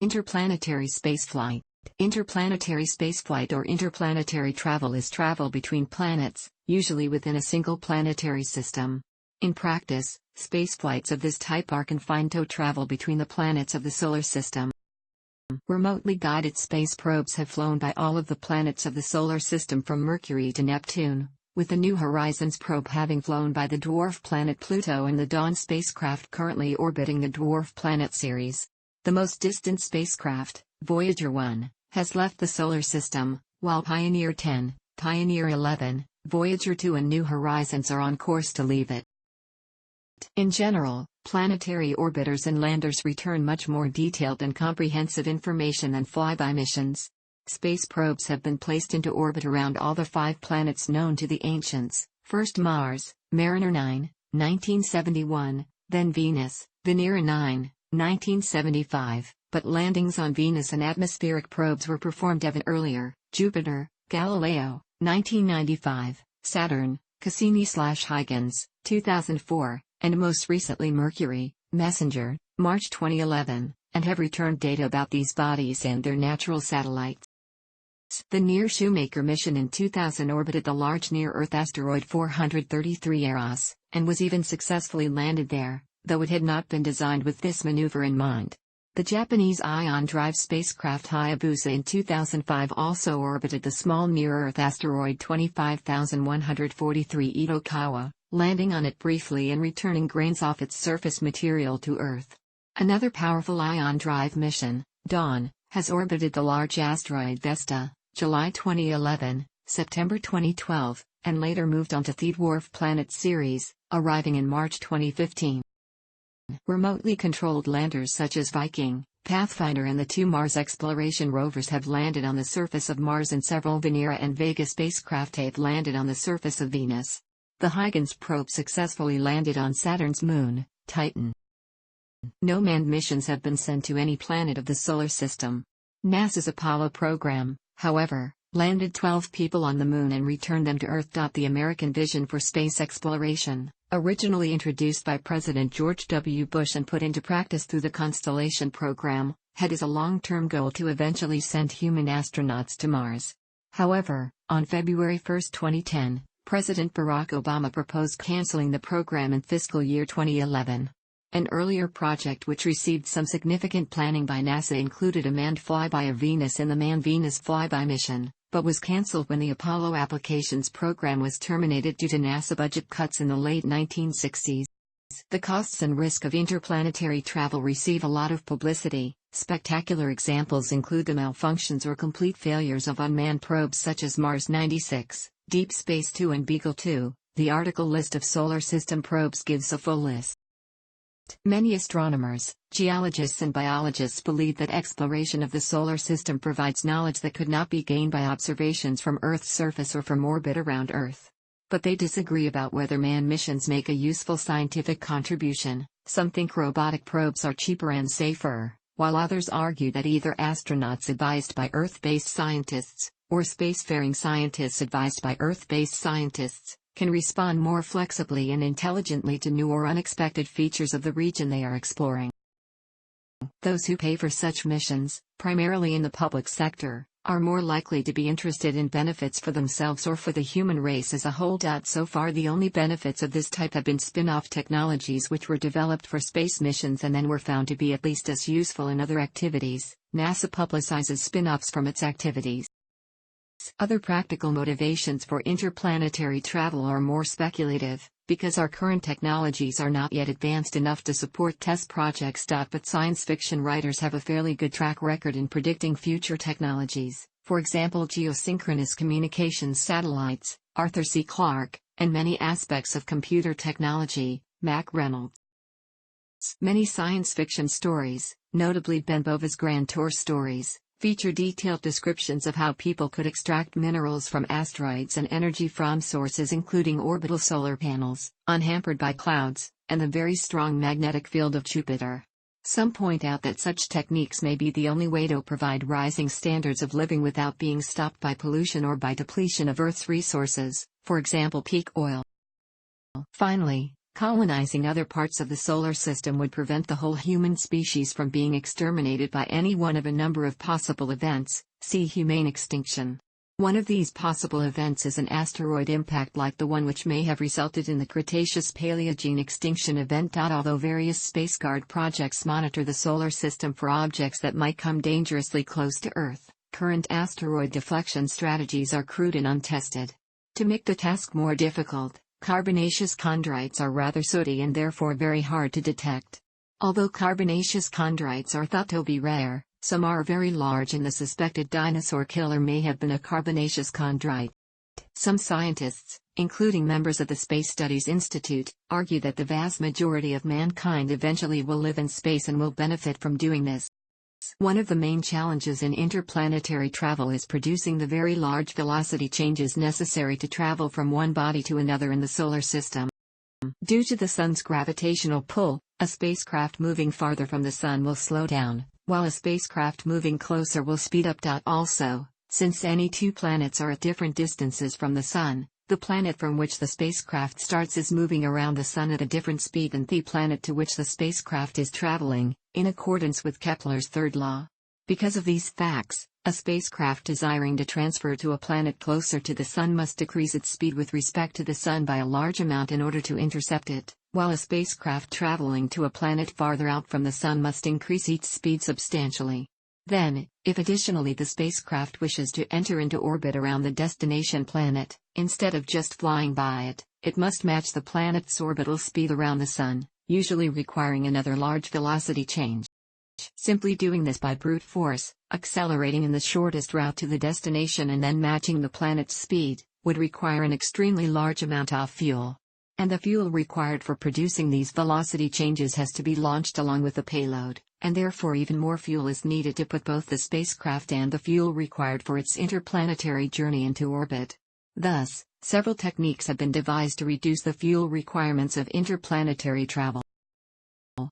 Interplanetary spaceflight. Interplanetary spaceflight or interplanetary travel is travel between planets, usually within a single planetary system. In practice, spaceflights of this type are confined to travel between the planets of the solar system. Remotely guided space probes have flown by all of the planets of the solar system from Mercury to Neptune, with the New Horizons probe having flown by the dwarf planet Pluto and the Dawn spacecraft currently orbiting the dwarf planet Ceres. The most distant spacecraft, Voyager 1, has left the solar system, while Pioneer 10, Pioneer 11, Voyager 2 and New Horizons are on course to leave it. In general, planetary orbiters and landers return much more detailed and comprehensive information than flyby missions. Space probes have been placed into orbit around all the 5 planets known to the ancients, first Mars, Mariner 9, 1971, then Venus, Venera 9, 1975, but landings on Venus and atmospheric probes were performed even earlier: Jupiter, Galileo, 1995, Saturn, Cassini/Huygens, 2004, and most recently Mercury, Messenger, March 2011, and have returned data about these bodies and their natural satellites. The Near-Shoemaker mission in 2000 orbited the large near-Earth asteroid 433 Eros, and was even successfully landed there, though it had not been designed with this maneuver in mind. The Japanese ion-drive spacecraft Hayabusa in 2005 also orbited the small near-Earth asteroid 25143 Itokawa, landing on it briefly and returning grains off its surface material to Earth. Another powerful ion-drive mission, Dawn, has orbited the large asteroid Vesta, July 2011, September 2012, and later moved on to the dwarf planet Ceres, arriving in March 2015. Remotely controlled landers such as Viking, Pathfinder and the 2 Mars exploration rovers have landed on the surface of Mars, and several Venera and Vega spacecraft have landed on the surface of Venus. The Huygens probe successfully landed on Saturn's moon, Titan. No manned missions have been sent to any planet of the solar system. NASA's Apollo program, however, landed 12 people on the Moon and returned them to Earth. The American vision for space exploration, originally introduced by President George W. Bush and put into practice through the Constellation program, had as a long-term goal to eventually send human astronauts to Mars. However, on February 1, 2010, President Barack Obama proposed canceling the program in fiscal year 2011. An earlier project which received some significant planning by NASA included a manned flyby of Venus in the Manned Venus Flyby mission, but was cancelled when the Apollo Applications program was terminated due to NASA budget cuts in the late 1960s. The costs and risk of interplanetary travel receive a lot of publicity. Spectacular examples include the malfunctions or complete failures of unmanned probes such as Mars 96, Deep Space 2 and Beagle 2. The article List of solar system probes gives a full list. Many astronomers, geologists and biologists believe that exploration of the solar system provides knowledge that could not be gained by observations from Earth's surface or from orbit around Earth. But they disagree about whether manned missions make a useful scientific contribution. Some think robotic probes are cheaper and safer, while others argue that either astronauts advised by Earth-based scientists, or spacefaring scientists advised by Earth-based scientists, can respond more flexibly and intelligently to new or unexpected features of the region they are exploring. Those who pay for such missions, primarily in the public sector, are more likely to be interested in benefits for themselves or for the human race as a whole. So far, the only benefits of this type have been spin-off technologies which were developed for space missions and then were found to be at least as useful in other activities. NASA publicizes spin-offs from its activities. Other practical motivations for interplanetary travel are more speculative, because our current technologies are not yet advanced enough to support test projects. But science fiction writers have a fairly good track record in predicting future technologies, for example geosynchronous communications satellites, Arthur C. Clarke, and many aspects of computer technology, Mac Reynolds. Many science fiction stories, notably Ben Bova's Grand Tour stories, feature detailed descriptions of how people could extract minerals from asteroids and energy from sources including orbital solar panels, unhampered by clouds, and the very strong magnetic field of Jupiter. Some point out that such techniques may be the only way to provide rising standards of living without being stopped by pollution or by depletion of Earth's resources, for example peak oil. Finally, Colonizing other parts of the solar system would prevent the whole human species from being exterminated by any one of a number of possible events, see humane extinction. One of these possible events is an asteroid impact like the one which may have resulted in the Cretaceous-Paleogene extinction event. Although various spaceguard projects monitor the solar system for objects that might come dangerously close to Earth, current asteroid deflection strategies are crude and untested. To make the task more difficult, carbonaceous chondrites are rather sooty and therefore very hard to detect. Although carbonaceous chondrites are thought to be rare, some are very large and the suspected dinosaur killer may have been a carbonaceous chondrite. Some scientists, including members of the Space Studies Institute, argue that the vast majority of mankind eventually will live in space and will benefit from doing this. One of the main challenges in interplanetary travel is producing the very large velocity changes necessary to travel from one body to another in the solar system. Due to the Sun's gravitational pull, a spacecraft moving farther from the Sun will slow down, while a spacecraft moving closer will speed up. Also, since any two planets are at different distances from the Sun, the planet from which the spacecraft starts is moving around the Sun at a different speed than the planet to which the spacecraft is traveling, in accordance with Kepler's third law. Because of these facts, a spacecraft desiring to transfer to a planet closer to the Sun must decrease its speed with respect to the Sun by a large amount in order to intercept it, while a spacecraft traveling to a planet farther out from the Sun must increase its speed substantially. Then, if additionally the spacecraft wishes to enter into orbit around the destination planet, instead of just flying by it, it must match the planet's orbital speed around the Sun, usually requiring another large velocity change. Simply doing this by brute force, accelerating in the shortest route to the destination and then matching the planet's speed, would require an extremely large amount of fuel. And the fuel required for producing these velocity changes has to be launched along with the payload, and therefore even more fuel is needed to put both the spacecraft and the fuel required for its interplanetary journey into orbit. Thus, several techniques have been devised to reduce the fuel requirements of interplanetary travel.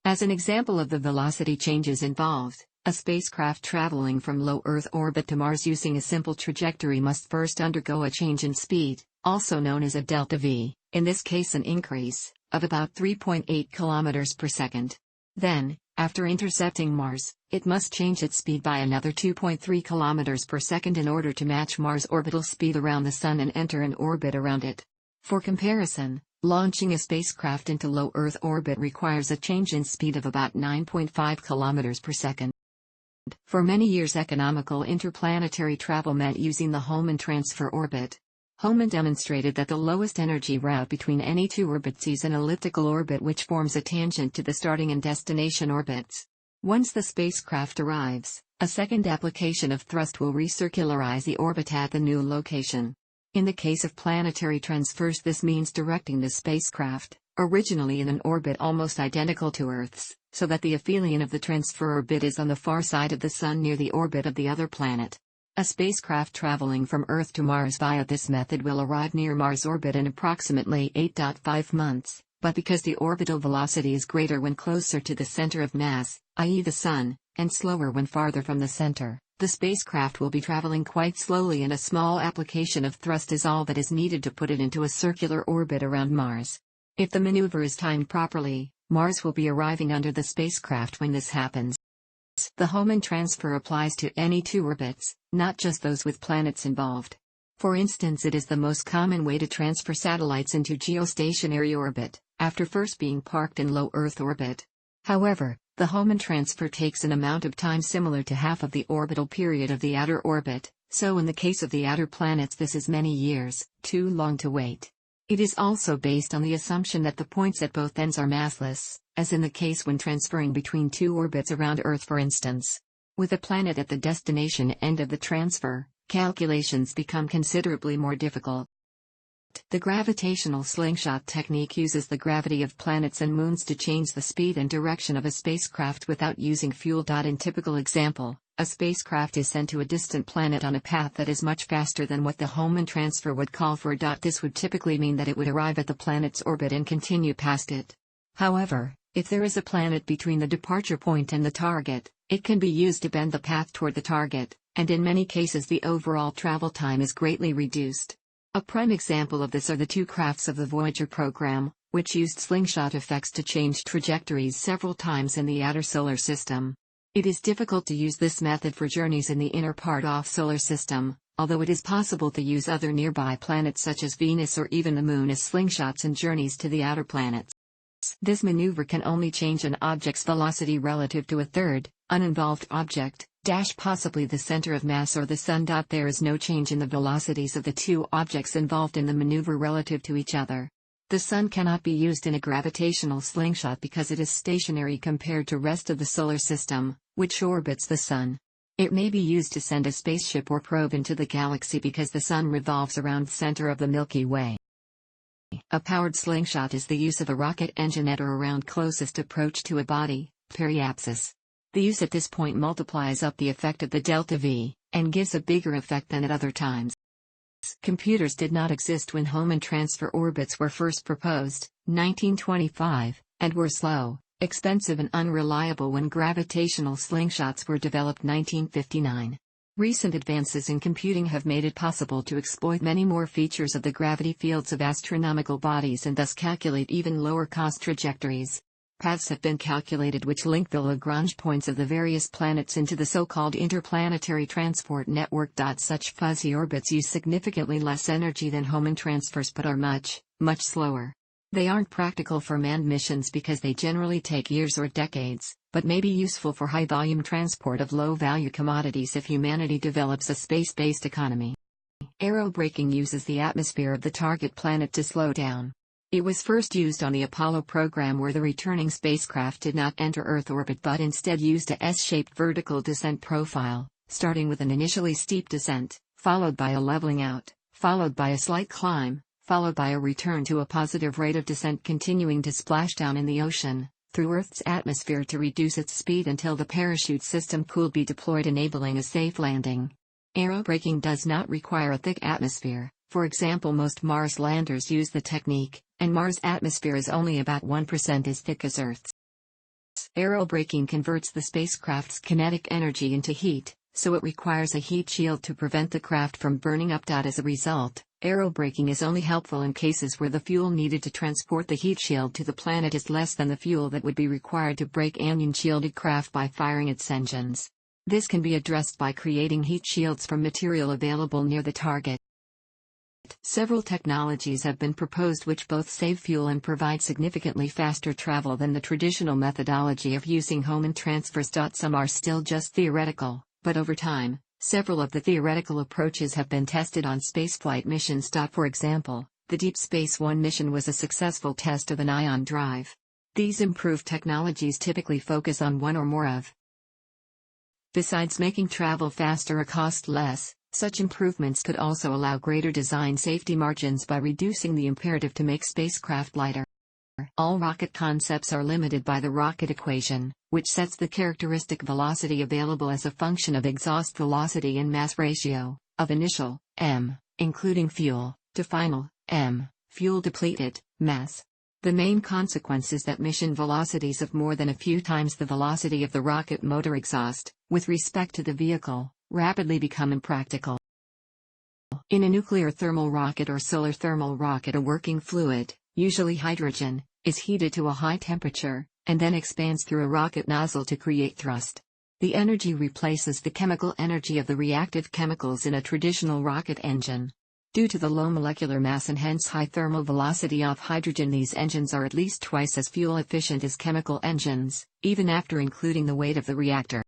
As an example of the velocity changes involved, a spacecraft traveling from low Earth orbit to Mars using a simple trajectory must first undergo a change in speed, also known as a delta V, in this case an increase, of about 3.8 km per second. Then, after intercepting Mars, it must change its speed by another 2.3 km per second in order to match Mars' orbital speed around the Sun and enter an orbit around it. For comparison, launching a spacecraft into low Earth orbit requires a change in speed of about 9.5 km per second. For many years economical interplanetary travel meant using the Hohmann transfer orbit. Hohmann demonstrated that the lowest energy route between any two orbits is an elliptical orbit which forms a tangent to the starting and destination orbits. Once the spacecraft arrives, a second application of thrust will recircularize the orbit at the new location. In the case of planetary transfers, this means directing the spacecraft, originally in an orbit almost identical to Earth's, so that the aphelion of the transfer orbit is on the far side of the Sun near the orbit of the other planet. A spacecraft traveling from Earth to Mars via this method will arrive near Mars orbit in approximately 8.5 months, but because the orbital velocity is greater when closer to the center of mass, i.e. the Sun, and slower when farther from the center, the spacecraft will be traveling quite slowly and a small application of thrust is all that is needed to put it into a circular orbit around Mars. If the maneuver is timed properly, Mars will be arriving under the spacecraft when this happens. The Hohmann transfer applies to any two orbits, not just those with planets involved. For instance, it is the most common way to transfer satellites into geostationary orbit, after first being parked in low Earth orbit. However, the Hohmann transfer takes an amount of time similar to half of the orbital period of the outer orbit, so in the case of the outer planets this is many years, too long to wait. It is also based on the assumption that the points at both ends are massless, as in the case when transferring between two orbits around Earth for instance. With a planet at the destination end of the transfer, calculations become considerably more difficult. The gravitational slingshot technique uses the gravity of planets and moons to change the speed and direction of a spacecraft without using fuel. In typical example, a spacecraft is sent to a distant planet on a path that is much faster than what the Hohmann transfer would call for. This would typically mean that it would arrive at the planet's orbit and continue past it. However, if there is a planet between the departure point and the target, it can be used to bend the path toward the target, and in many cases the overall travel time is greatly reduced. A prime example of this are the two crafts of the Voyager program, which used slingshot effects to change trajectories several times in the outer solar system. It is difficult to use this method for journeys in the inner part of solar system, although it is possible to use other nearby planets such as Venus or even the Moon as slingshots in journeys to the outer planets. This maneuver can only change an object's velocity relative to a third, uninvolved object, possibly the center of mass or the Sun. There is no change in the velocities of the two objects involved in the maneuver relative to each other. The Sun cannot be used in a gravitational slingshot because it is stationary compared to rest of the solar system, which orbits the Sun. It may be used to send a spaceship or probe into the galaxy because the Sun revolves around the center of the Milky Way. A powered slingshot is the use of a rocket engine at or around closest approach to a body, periapsis. The use at this point multiplies up the effect of the delta V, and gives a bigger effect than at other times. Computers did not exist when Hohmann transfer orbits were first proposed, 1925, and were slow, expensive and unreliable when gravitational slingshots were developed 1959. Recent advances in computing have made it possible to exploit many more features of the gravity fields of astronomical bodies and thus calculate even lower-cost trajectories. Paths have been calculated which link the Lagrange points of the various planets into the so-called interplanetary transport network. Such fuzzy orbits use significantly less energy than Hohmann transfers but are much slower. They aren't practical for manned missions because they generally take years or decades, but may be useful for high-volume transport of low-value commodities if humanity develops a space-based economy. Aerobraking uses the atmosphere of the target planet to slow down. It was first used on the Apollo program where the returning spacecraft did not enter Earth orbit but instead used a S-shaped vertical descent profile, starting with an initially steep descent, followed by a leveling out, followed by a slight climb, followed by a return to a positive rate of descent continuing to splash down in the ocean, through Earth's atmosphere to reduce its speed until the parachute system could be deployed enabling a safe landing. Aerobraking does not require a thick atmosphere. For example, most Mars landers use the technique, and Mars' atmosphere is only about 1% as thick as Earth's. Aerobraking converts the spacecraft's kinetic energy into heat, so it requires a heat shield to prevent the craft from burning up. As a result, aerobraking is only helpful in cases where the fuel needed to transport the heat shield to the planet is less than the fuel that would be required to brake an unshielded craft by firing its engines. This can be addressed by creating heat shields from material available near the target. Several technologies have been proposed which both save fuel and provide significantly faster travel than the traditional methodology of using Hohmann transfers. Some are still just theoretical, but over time, several of the theoretical approaches have been tested on spaceflight missions. For example, the Deep Space One mission was a successful test of an ion drive. These improved technologies typically focus on one or more of. Besides making travel faster or cost less, such improvements could also allow greater design safety margins by reducing the imperative to make spacecraft lighter. All rocket concepts are limited by the rocket equation, which sets the characteristic velocity available as a function of exhaust velocity and mass ratio, of initial, m, including fuel, to final, m, fuel depleted, mass. The main consequence is that mission velocities of more than a few times the velocity of the rocket motor exhaust, with respect to the vehicle, rapidly become impractical. In a nuclear thermal rocket or solar thermal rocket, a working fluid, usually hydrogen, is heated to a high temperature, and then expands through a rocket nozzle to create thrust. The energy replaces the chemical energy of the reactive chemicals in a traditional rocket engine. Due to the low molecular mass and hence high thermal velocity of hydrogen, these engines are at least twice as fuel efficient as chemical engines, even after including the weight of the reactor.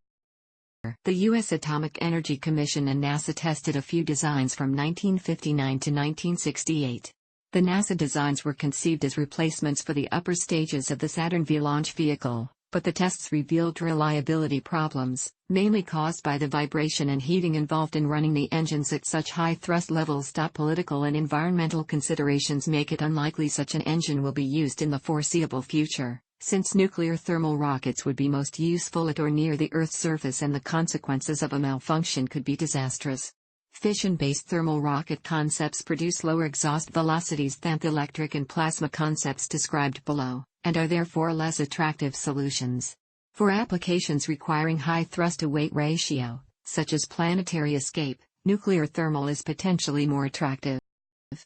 The U.S. Atomic Energy Commission and NASA tested a few designs from 1959 to 1968. The NASA designs were conceived as replacements for the upper stages of the Saturn V launch vehicle, but the tests revealed reliability problems, mainly caused by the vibration and heating involved in running the engines at such high thrust levels. Political and environmental considerations make it unlikely such an engine will be used in the foreseeable future, since nuclear thermal rockets would be most useful at or near the Earth's surface and the consequences of a malfunction could be disastrous. Fission-based thermal rocket concepts produce lower exhaust velocities than the electric and plasma concepts described below, and are therefore less attractive solutions. For applications requiring high thrust-to-weight ratio, such as planetary escape, nuclear thermal is potentially more attractive.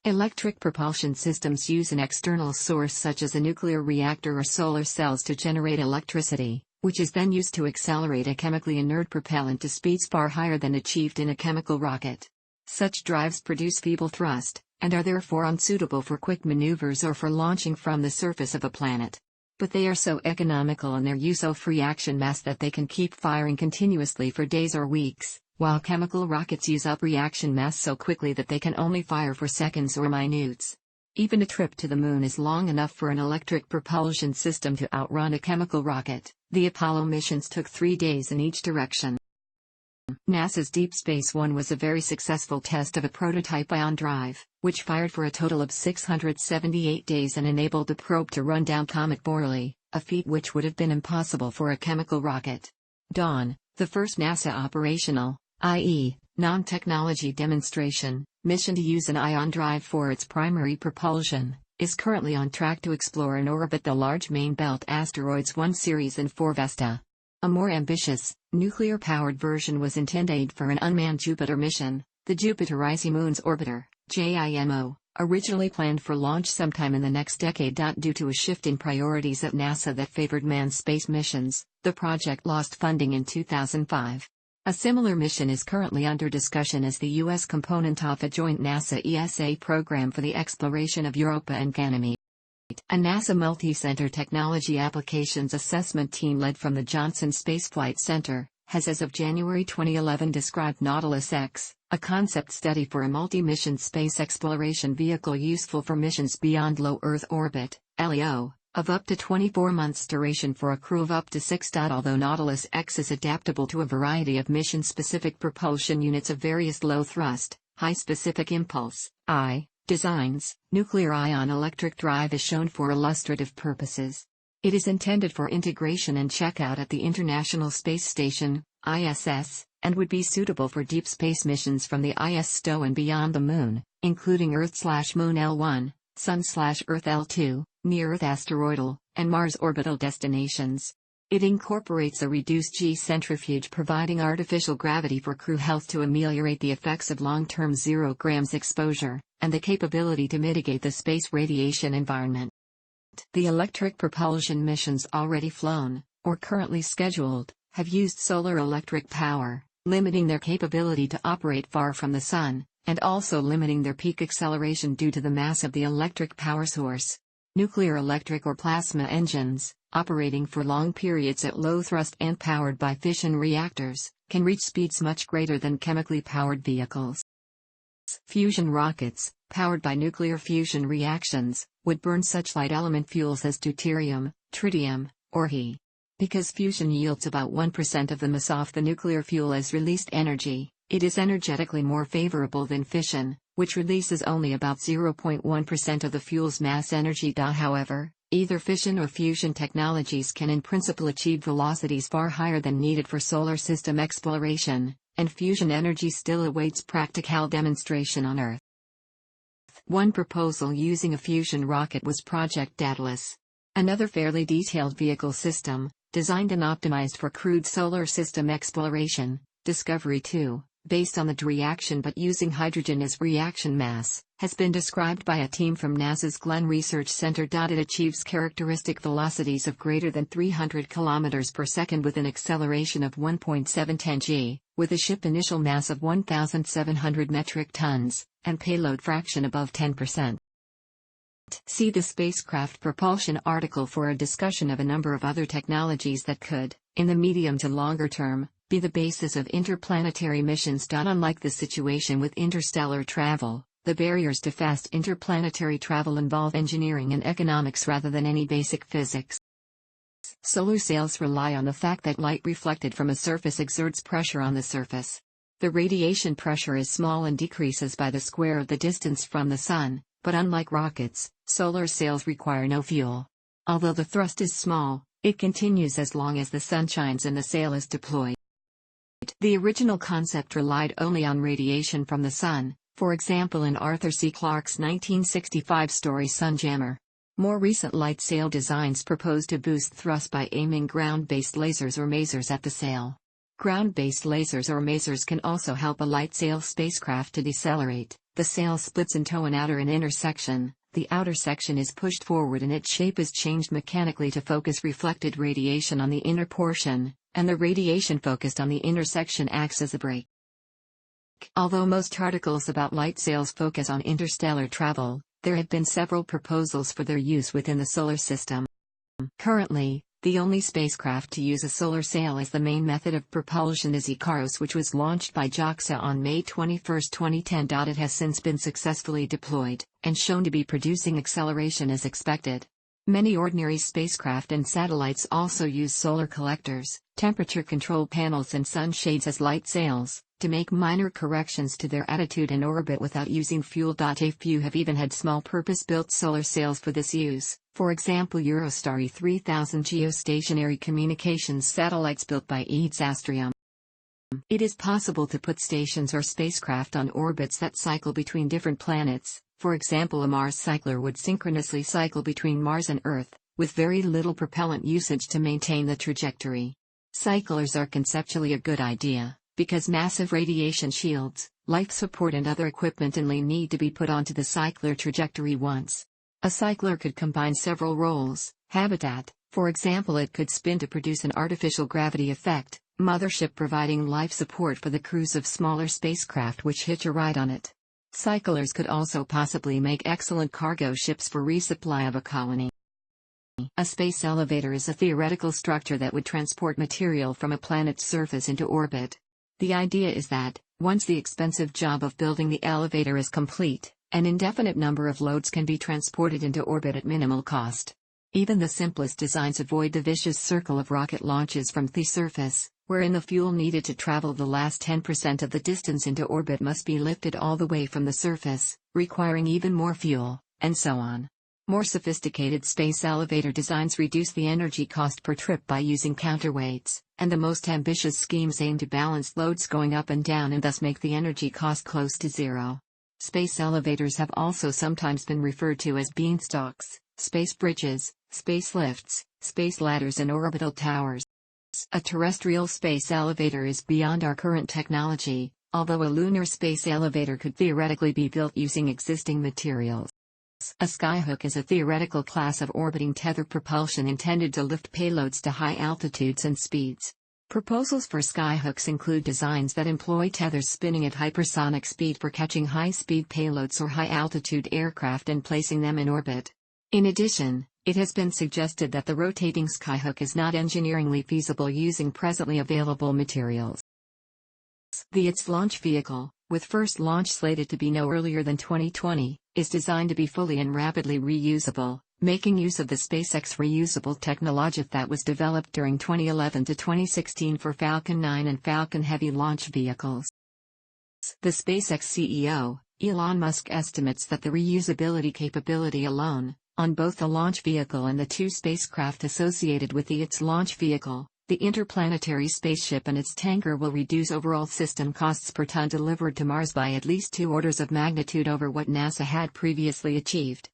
Electric propulsion systems use an external source such as a nuclear reactor or solar cells to generate electricity, which is then used to accelerate a chemically inert propellant to speeds far higher than achieved in a chemical rocket. Such drives produce feeble thrust, and are therefore unsuitable for quick maneuvers or for launching from the surface of a planet. But they are so economical in their use of free action mass that they can keep firing continuously for days or weeks, while chemical rockets use up reaction mass so quickly that they can only fire for seconds or minutes. Even a trip to the moon is long enough for an electric propulsion system to outrun a chemical rocket. The Apollo missions took 3 days in each direction. NASA's Deep Space One was a very successful test of a prototype ion drive, which fired for a total of 678 days and enabled the probe to run down Comet Borrelly, a feat which would have been impossible for a chemical rocket. Dawn, the first NASA operational, i.e., non-technology demonstration, mission to use an ion drive for its primary propulsion, is currently on track to explore and orbit the large main belt asteroids 1 Ceres and 4 Vesta. A more ambitious, nuclear-powered version was intended for an unmanned Jupiter mission, the Jupiter Icy Moons Orbiter, JIMO, originally planned for launch sometime in the next decade. Due to a shift in priorities at NASA that favored manned space missions, the project lost funding in 2005. A similar mission is currently under discussion as the U.S. component of a joint NASA-ESA program for the exploration of Europa and Ganymede. A NASA Multi-Center Technology Applications Assessment team led from the Johnson Spaceflight Center, has as of January 2011 described Nautilus X, a concept study for a multi-mission space exploration vehicle useful for missions beyond low Earth orbit, LEO, of up to 24 months duration for a crew of up to 6. Although Nautilus X is adaptable to a variety of mission-specific propulsion units of various low-thrust, high-specific impulse, designs, nuclear ion electric drive is shown for illustrative purposes. It is intended for integration and checkout at the International Space Station, ISS, and would be suitable for deep space missions from the ISS and beyond the Moon, including Earth/Moon L1, Sun/Earth L2, near-Earth asteroidal, and Mars orbital destinations. It incorporates a reduced G-centrifuge providing artificial gravity for crew health to ameliorate the effects of long-term 0 grams exposure, and the capability to mitigate the space radiation environment. The electric propulsion missions already flown, or currently scheduled, have used solar electric power, limiting their capability to operate far from the Sun, and also limiting their peak acceleration due to the mass of the electric power source. Nuclear electric or plasma engines, operating for long periods at low thrust and powered by fission reactors, can reach speeds much greater than chemically powered vehicles. Fusion rockets, powered by nuclear fusion reactions, would burn such light element fuels as deuterium, tritium, or He. Because fusion yields about 1% of the mass of the nuclear fuel as released energy, it is energetically more favorable than fission, which releases only about 0.1% of the fuel's mass energy. However, either fission or fusion technologies can in principle achieve velocities far higher than needed for solar system exploration, and fusion energy still awaits practical demonstration on Earth. One proposal using a fusion rocket was Project Daedalus. Another fairly detailed vehicle system, designed and optimized for crewed solar system exploration, Discovery 2, based on the reaction but using hydrogen as reaction mass, has been described by a team from NASA's Glenn Research Center. It achieves characteristic velocities of greater than 300 km per second with an acceleration of 1.710 g, with a ship initial mass of 1,700 metric tons, and payload fraction above 10%. See the spacecraft propulsion article for a discussion of a number of other technologies that could, in the medium to longer term, be the basis of interplanetary missions. Unlike the situation with interstellar travel, the barriers to fast interplanetary travel involve engineering and economics rather than any basic physics. Solar sails rely on the fact that light reflected from a surface exerts pressure on the surface. The radiation pressure is small and decreases by the square of the distance from the Sun, but unlike rockets, solar sails require no fuel. Although the thrust is small, it continues as long as the sun shines and the sail is deployed. The original concept relied only on radiation from the Sun, for example in Arthur C. Clarke's 1965 story Sunjammer. More recent light sail designs propose to boost thrust by aiming ground-based lasers or masers at the sail. Ground-based lasers or masers can also help a light sail spacecraft to decelerate, The sail splits into an outer and inner section. The outer section is pushed forward and its shape is changed mechanically to focus reflected radiation on the inner portion, and the radiation focused on the inner section acts as a brake. Although most articles about light sails focus on interstellar travel, there have been several proposals for their use within the solar system. Currently, the only spacecraft to use a solar sail as the main method of propulsion is Icaros, which was launched by JAXA on May 21, 2010. It has since been successfully deployed, and shown to be producing acceleration as expected. Many ordinary spacecraft and satellites also use solar collectors, temperature control panels and sunshades as light sails, to make minor corrections to their attitude and orbit without using fuel. A few have even had small purpose-built solar sails for this use, for example Eurostar E3000 geostationary communications satellites built by EADS Astrium. It is possible to put stations or spacecraft on orbits that cycle between different planets. For example, a Mars cycler would synchronously cycle between Mars and Earth, with very little propellant usage to maintain the trajectory. Cyclers are conceptually a good idea, because massive radiation shields, life support and other equipment only need to be put onto the cycler trajectory once. A cycler could combine several roles: habitat, for example it could spin to produce an artificial gravity effect, mothership providing life support for the crews of smaller spacecraft which hitch a ride on it. Cyclers could also possibly make excellent cargo ships for resupply of a colony. A space elevator is a theoretical structure that would transport material from a planet's surface into orbit. The idea is that, once the expensive job of building the elevator is complete, an indefinite number of loads can be transported into orbit at minimal cost. Even the simplest designs avoid the vicious circle of rocket launches from the surface, wherein the fuel needed to travel the last 10% of the distance into orbit must be lifted all the way from the surface, requiring even more fuel, and so on. More sophisticated space elevator designs reduce the energy cost per trip by using counterweights, and the most ambitious schemes aim to balance loads going up and down and thus make the energy cost close to zero. Space elevators have also sometimes been referred to as beanstalks, space bridges, space lifts, space ladders and orbital towers. A terrestrial space elevator is beyond our current technology, although a lunar space elevator could theoretically be built using existing materials. A skyhook is a theoretical class of orbiting tether propulsion intended to lift payloads to high altitudes and speeds. Proposals for skyhooks include designs that employ tethers spinning at hypersonic speed for catching high-speed payloads or high-altitude aircraft and placing them in orbit. In addition, it has been suggested that the rotating skyhook is not engineeringly feasible using presently available materials. Its launch vehicle, with first launch slated to be no earlier than 2020, is designed to be fully and rapidly reusable, making use of the SpaceX reusable technology that was developed during 2011 to 2016 for Falcon 9 and Falcon Heavy launch vehicles. The SpaceX CEO, Elon Musk, estimates that the reusability capability alone, on both the launch vehicle and the two spacecraft associated with its launch vehicle, the interplanetary spaceship and its tanker, will reduce overall system costs per ton delivered to Mars by at least 2 orders of magnitude over what NASA had previously achieved.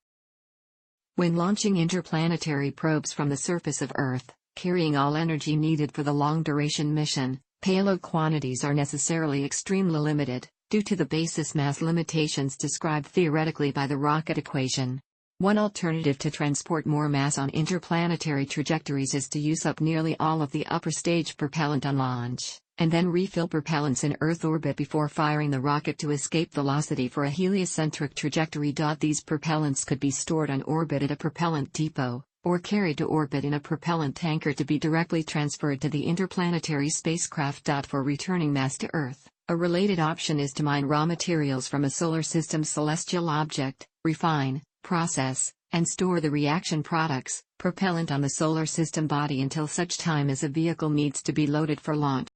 When launching interplanetary probes from the surface of Earth, carrying all energy needed for the long-duration mission, payload quantities are necessarily extremely limited, due to the basis mass limitations described theoretically by the rocket equation. One alternative to transport more mass on interplanetary trajectories is to use up nearly all of the upper stage propellant on launch, and then refill propellants in Earth orbit before firing the rocket to escape velocity for a heliocentric trajectory. These propellants could be stored on orbit at a propellant depot, or carried to orbit in a propellant tanker to be directly transferred to the interplanetary spacecraft. For returning mass to Earth, a related option is to mine raw materials from a solar system celestial object, refine, process, and store the reaction products, propellant on the solar system body until such time as a vehicle needs to be loaded for launch.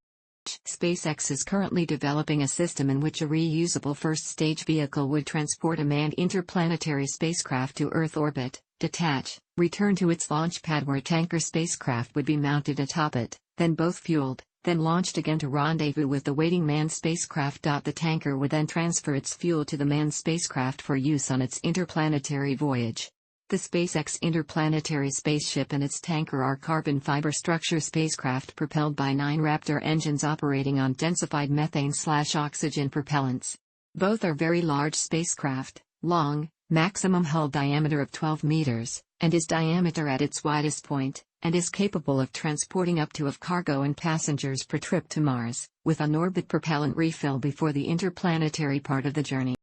SpaceX is currently developing a system in which a reusable first-stage vehicle would transport a manned interplanetary spacecraft to Earth orbit, detach, return to its launch pad where a tanker spacecraft would be mounted atop it, then both fueled, then launched again to rendezvous with the waiting manned spacecraft. The tanker would then transfer its fuel to the manned spacecraft for use on its interplanetary voyage. The SpaceX interplanetary spaceship and its tanker are carbon fiber structure spacecraft propelled by 9 Raptor engines operating on densified methane/oxygen propellants. Both are very large spacecraft, long, maximum hull diameter of 12 meters, and is diameter at its widest point, and is capable of transporting up to of cargo and passengers per trip to Mars, with on-orbit propellant refill before the interplanetary part of the journey.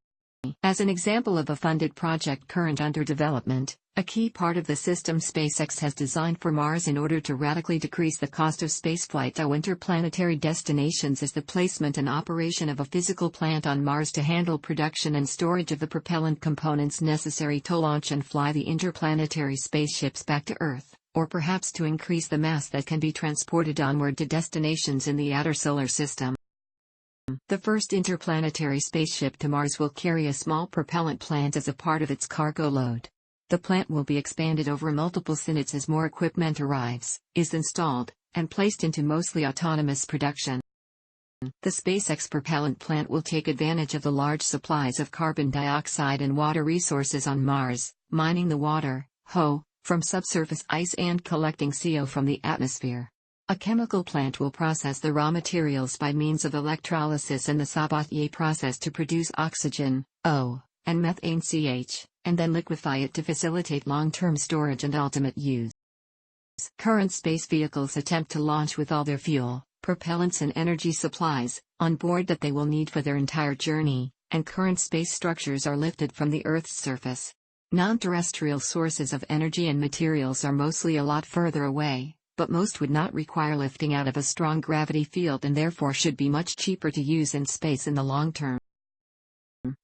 As an example of a funded project current under development, a key part of the system SpaceX has designed for Mars in order to radically decrease the cost of spaceflight to interplanetary destinations is the placement and operation of a physical plant on Mars to handle production and storage of the propellant components necessary to launch and fly the interplanetary spaceships back to Earth, or perhaps to increase the mass that can be transported onward to destinations in the outer solar system. The first interplanetary spaceship to Mars will carry a small propellant plant as a part of its cargo load. The plant will be expanded over multiple units as more equipment arrives, is installed, and placed into mostly autonomous production. The SpaceX propellant plant will take advantage of the large supplies of carbon dioxide and water resources on Mars, mining the water, from subsurface ice and collecting CO from the atmosphere. A chemical plant will process the raw materials by means of electrolysis and the Sabatier process to produce oxygen, O, and methane CH, and then liquefy it to facilitate long-term storage and ultimate use. Current space vehicles attempt to launch with all their fuel, propellants and energy supplies on board that they will need for their entire journey, and current space structures are lifted from the Earth's surface. Non-terrestrial sources of energy and materials are mostly a lot further away, but most would not require lifting out of a strong gravity field and therefore should be much cheaper to use in space in the long term.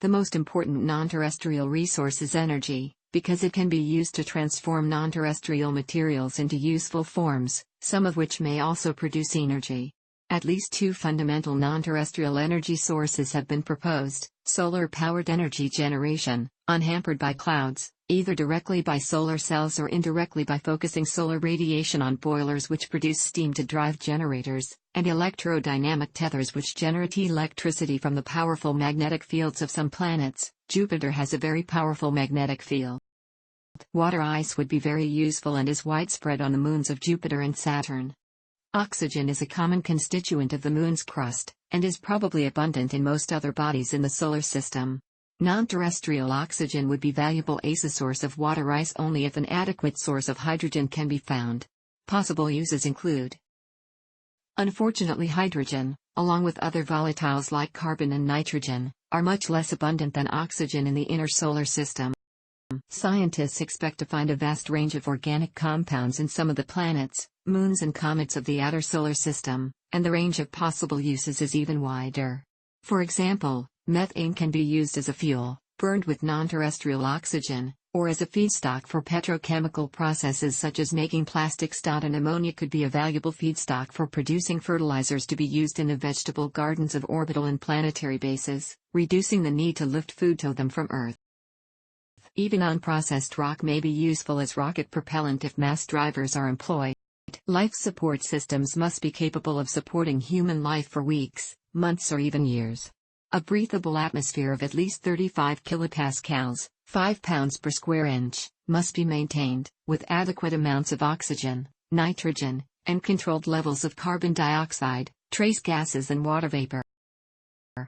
The most important non-terrestrial resource is energy, because it can be used to transform non-terrestrial materials into useful forms, some of which may also produce energy. At least two fundamental non-terrestrial energy sources have been proposed: solar-powered energy generation, unhampered by clouds, either directly by solar cells or indirectly by focusing solar radiation on boilers which produce steam to drive generators, and electrodynamic tethers which generate electricity from the powerful magnetic fields of some planets. Jupiter has a very powerful magnetic field. Water ice would be very useful and is widespread on the moons of Jupiter and Saturn. Oxygen is a common constituent of the Moon's crust, and is probably abundant in most other bodies in the solar system. Non-terrestrial oxygen would be valuable as a source of water ice only if an adequate source of hydrogen can be found. Possible uses include: unfortunately, hydrogen, along with other volatiles like carbon and nitrogen, are much less abundant than oxygen in the inner solar system. Scientists expect to find a vast range of organic compounds in some of the planets, moons and comets of the outer solar system, and the range of possible uses is even wider. For example, methane can be used as a fuel, burned with non-terrestrial oxygen, or as a feedstock for petrochemical processes such as making plastics. And ammonia could be a valuable feedstock for producing fertilizers to be used in the vegetable gardens of orbital and planetary bases, reducing the need to lift food to them from Earth. Even unprocessed rock may be useful as rocket propellant if mass drivers are employed. Life support systems must be capable of supporting human life for weeks, months or even years. A breathable atmosphere of at least 35 kilopascals, 5 pounds per square inch, must be maintained, with adequate amounts of oxygen, nitrogen, and controlled levels of carbon dioxide, trace gases and water vapor.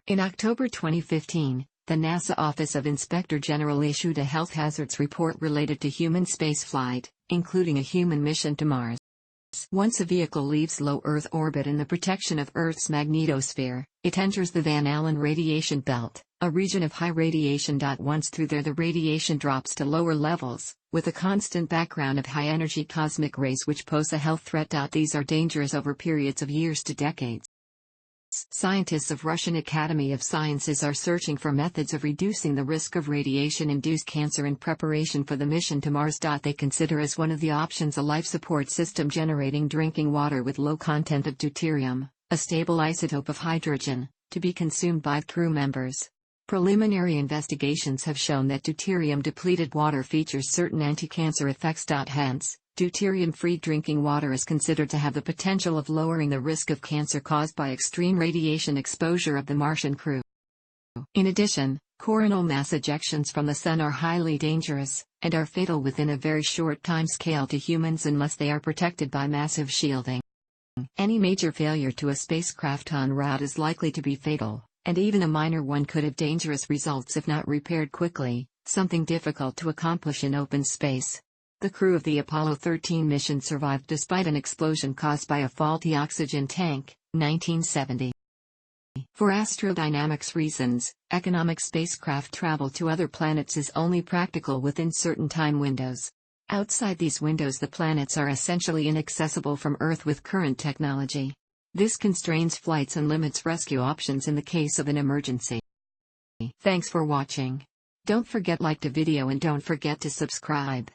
In October 2015, the NASA Office of Inspector General issued a health hazards report related to human spaceflight, including a human mission to Mars. Once a vehicle leaves low Earth orbit in the protection of Earth's magnetosphere, it enters the Van Allen radiation belt, a region of high radiation. Once through there, the radiation drops to lower levels, with a constant background of high-energy cosmic rays which pose a health threat. These are dangerous over periods of years to decades. Scientists of Russian Academy of Sciences are searching for methods of reducing the risk of radiation-induced cancer in preparation for the mission to Mars. They consider as one of the options a life support system generating drinking water with low content of deuterium, a stable isotope of hydrogen, to be consumed by crew members. Preliminary investigations have shown that deuterium-depleted water features certain anti-cancer effects. Hence, deuterium-free drinking water is considered to have the potential of lowering the risk of cancer caused by extreme radiation exposure of the Martian crew. In addition, coronal mass ejections from the Sun are highly dangerous, and are fatal within a very short time scale to humans unless they are protected by massive shielding. Any major failure to a spacecraft en route is likely to be fatal, And even a minor one could have dangerous results if not repaired quickly, something difficult to accomplish in open space. The crew of the Apollo 13 mission survived despite an explosion caused by a faulty oxygen tank, 1970. For astrodynamics reasons, economic spacecraft travel to other planets is only practical within certain time windows. Outside these windows, the planets are essentially inaccessible from Earth with current technology. This constrains flights and limits rescue options in the case of an emergency. Thanks for watching. Don't forget to like the video and don't forget to subscribe.